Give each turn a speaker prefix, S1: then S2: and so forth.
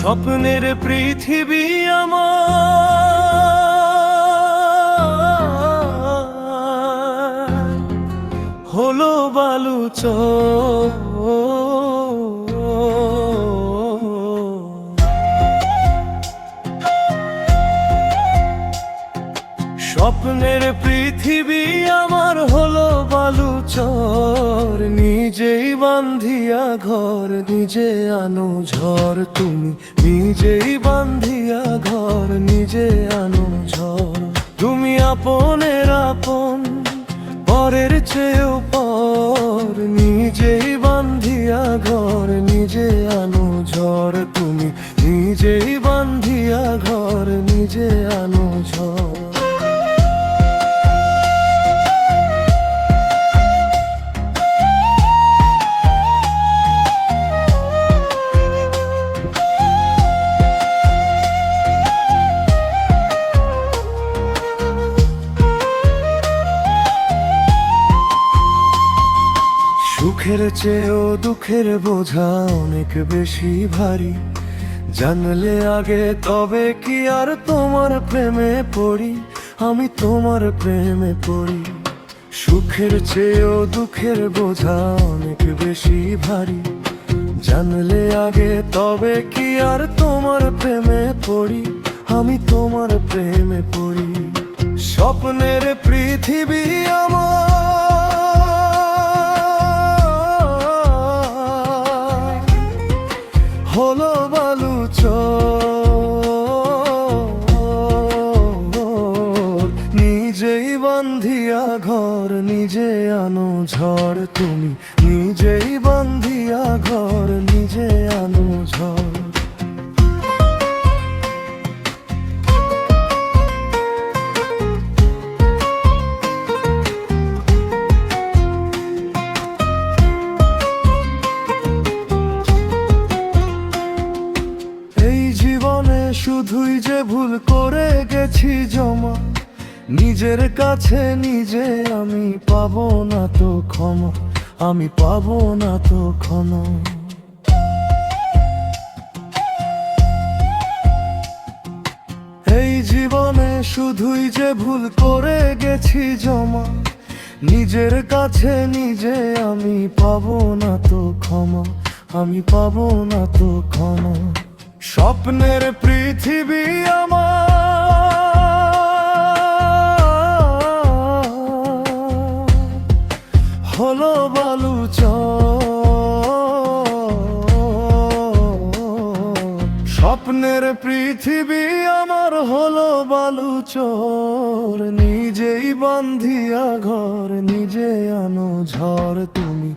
S1: স্বপ্নের পৃথিবী আমার হলো বালুচর। স্বপ্নের পৃথিবী আমার হলো বালুচর, নিজেই বান্ধিয়া ঘর নিজে আনো ঝড়। তুমি নিজেই বান্ধিয়া ঘর নিজে আনো ঝড়। তুমি আপনের আপন পরের চেয়েও পর, নিজেই বান্ধিয়া ঘর নিজে আনো ঝড়। তুমি নিজেই বান্ধিয়া ঘর নিজে আনো ঝড়। সুখের চেয়েও দুঃখের বোঝা অনেক বেশি ভারী, জানলে আগে তবে কি আর তোমার প্রেমে পড়ি, আমি তোমার প্রেমে পড়ি। সুখের চেয়েও দুঃখের বোঝা অনেক বেশি ভারী, জানলে আগে তবে কি আর তোমার প্রেমে পড়ি, আমি তোমার প্রেমে পড়ি। স্বপ্নের পৃথিবী আমার হলো বালুচর, নিজেই বান্ধিয়া ঘর নিজে আনো ঝড়। তুমি নিজেই বান্ধিয়া ঘর নিজে আনো ঝড়। শুধুই যে ভুল করে গেছি জমা, নিজের কাছে নিজে আমি পাবো না তো ক্ষমা, আমি পাবো না তো ক্ষমা। এই জীবনে শুধুই যে ভুল করে গেছি জমা, নিজের কাছে নিজে আমি পাবো না তো ক্ষমা, আমি পাবো না তো ক্ষমা। স্বপ্নের পৃথিবী আমার হলো বালুচর, স্বপ্নের পৃথিবী আমার হলো বালুচর, নিজেই বান্ধিয়া ঘর নিজে আনো ঝড়। তুমি